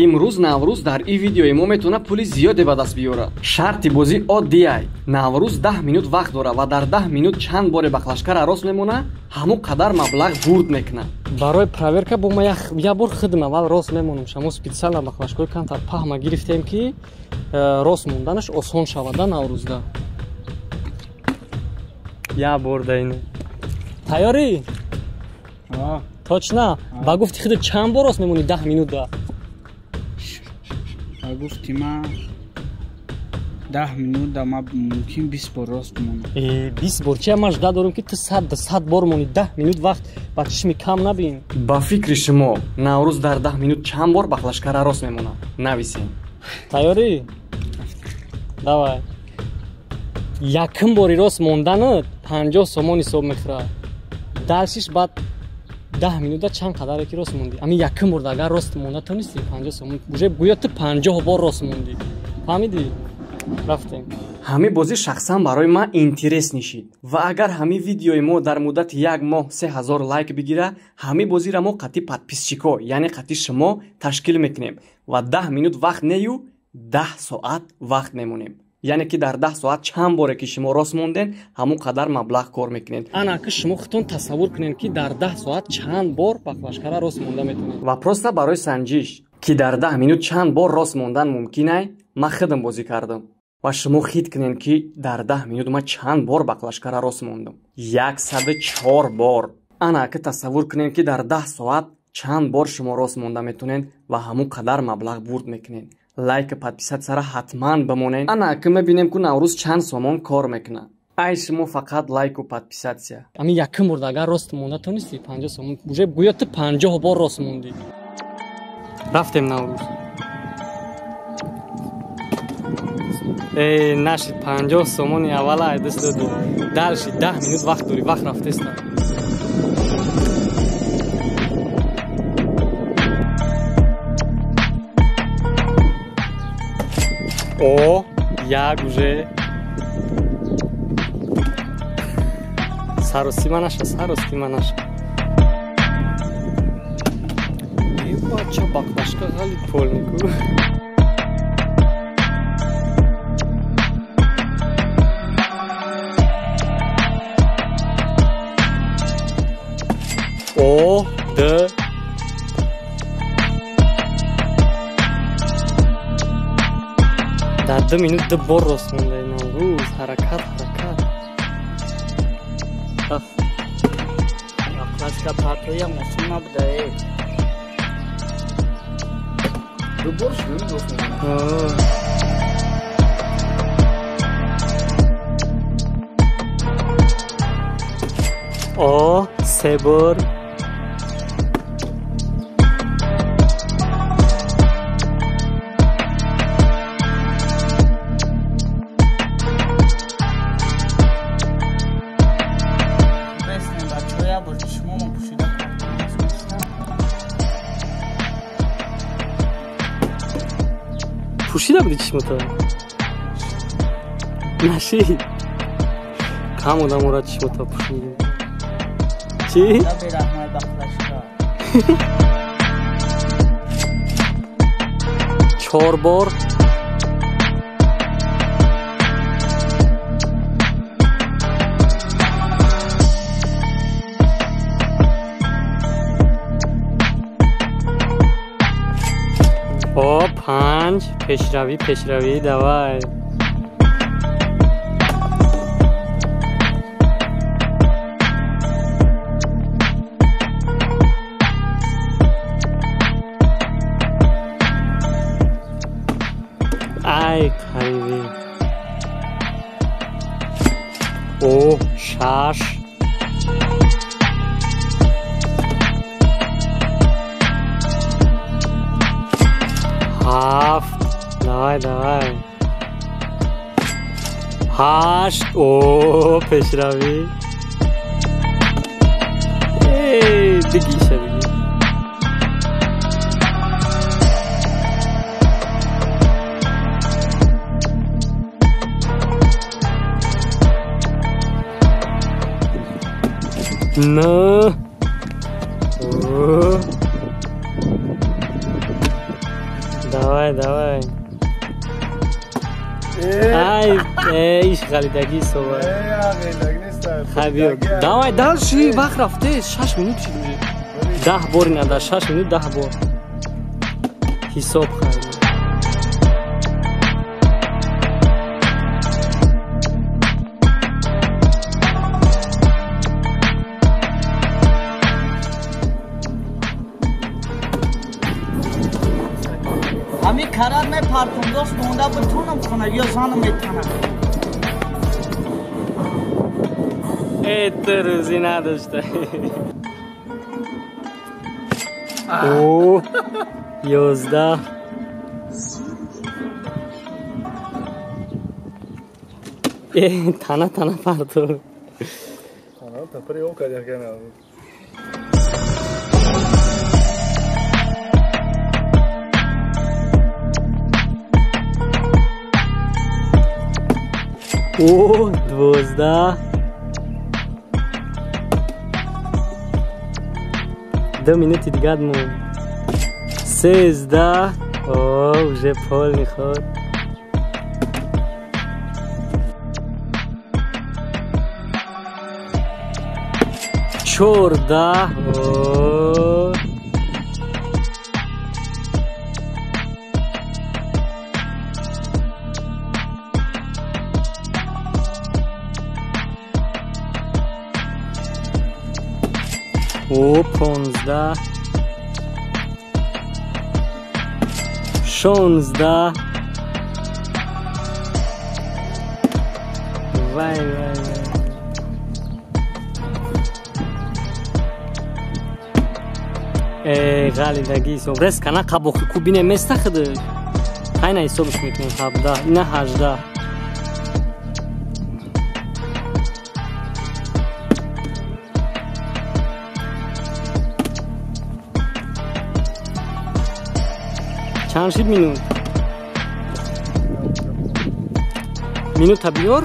имрӯз Наврӯз дар ин видеои мо метавона пули зиёде ба даст биёрад. Шарти бозӣ оддияй. Наврӯз 10 минут вақт дорад ва дар 10 минут чанд боре бахлашкара рост мемона, ҳамон қадар маблағ бурд мекунад. Барои проверка бо ма як бор хидма вал рост мемонем. Шамо специально бахлашкои кантар паҳма гирифтем ки рост монданаш осон шавада Наврӯзда. Я бор дайне. Тайёрӣ? Точно? Ба гуфти худат чанд бор рост мемонӣ 10 минутда? Ба гуфти ма 10 минутда ма мумкин 20 бор рост монам. 20 бор чи ама жда дорем ки ту 100 бор монӣ 10 минут вақт ба чишми кам набин. Ба фикри шумо Наврӯз дар 10 минут чанд бор бахлашкара рост мемонад? Нависем. Тайёрӣ? Давай. Якм бори рост монданат 50 сомон ҳисоб мехӯрад. Дальшиш баъд 10 минутда чанд қадаре ки рост мондӣ. Ами якм бор агар рост монда тонистӣ 50 сомон. Уже гӯё ту 50 бор рост мондӣ. Фаҳмидӣ? Рафтем. Ҳамин бозӣ шахсан барои ман интерес нишид. Ва агар ҳамин видеои мо дар муддати 1 моҳ 3000 лайк бигира, ҳамин бозира мо қати подписчико, яъне қати шумо ташкил мекунем ва 10 минут вақт нею 10 соат вақт мемонем. Яъне ки дар 10 соат чанд боре ки шумо рост монден, ҳамон қадар маблағ кор мекунед. Ана ки шумо худтон тасаввур кунед ки дар 10 соат чанд бор бахлашкара рост монда метавонед. Ва просто барои санҷиш ки дар 10 минут чанд бор рост мондан мумкин ай, ман худам бозӣ кардам. Ва шумо хит кунед ки дар 10 минут ман чанд бор бахлашкара рост мондам. 104 бор. Ана ки тасаввур кунед ки дар 10 соат чанд бор шумо рост монда метавонед ва ҳамон қадар маблағ бурд мекунед. Лайк подписатсияра ҳатман бимонед. Ана ки мебинем ки Наврӯз чанд сомон кор мекунад. Ай шумо фақат лайку подписатсия. Ами якм бор агар рост монда тонистӣ 50 сомон. Уже гӯё ту 50 бор рост мондӣ. Рафтем Наврӯз. Нашид 50 сомони аввала айдас доди. Дальше 10 минут вақт дори, вақт рафтеста. О, як уже саростима наша. Эй, бача баклашка гали полнику. О, да. Дар 2 минут бор рост мондай Наврӯз. Ҳаракат. Баклашка партоям осон набуда. Ду бор шуд рост монда. О, 3 бор. Пушида буди чишмота? Нашид? Кам одамора чишмота пушидем. Чи? Бераҳмат бахлашка. 4 бор. О, 5. Пешравӣ, давай. Ай, қарибӣ. О, 6. Давай. 8. О, пешравӣ. Дигиша диги. No. давай. Ай, иш галидагӣ совар. Хабиё. Давай, дальше вақт рафте 6 минут шуд. 10 бор нада 6 минут 10 бор. Ҳисоб хай. Ами карар ме партундост монда бутунам хона ё занам метана. Это рузи надошта. О, 11. Тана парту. Тана тапри о кадя кена. О, 12. 2 минуты дигар мон. 13. О, уже пол меход. 14. О. О, 15. 16. Вай. غلیدگی سو رس کنا قبوخ کوبینه مستخده کاینا حسابش میکنیم 17 اینا 18 چند شد minut بیار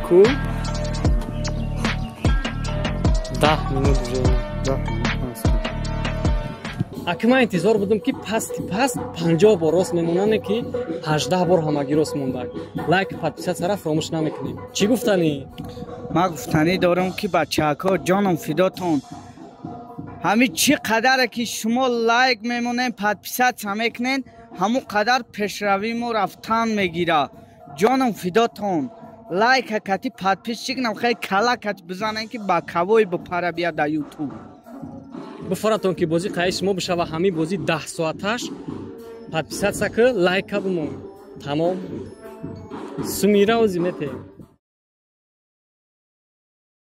کو 10 minut уже اکه من انتظار بودم که پست 50 بار راست میمونن که 18 بار همگی راست مونده لایک پادپیسات سره فراموش نمیکنیم چی گفتنی؟ ما گفتنی دارم که بچه‌ها جانم فداتون همین چی قدره که شما لایک میمونین پادپیسات میکنین همون قدر پیشروی ما رفتن میگیره جانم فداتون لایک کتی پادپیس چیکنم خیلی کلا کت بزنین که با کوای بپره بیا در یوتیوب بفراتون که بازی قایش ما بشه و همین بازی 10 ساعتش پادپیسات سکه لایک بمون تمام سمیره و زیمته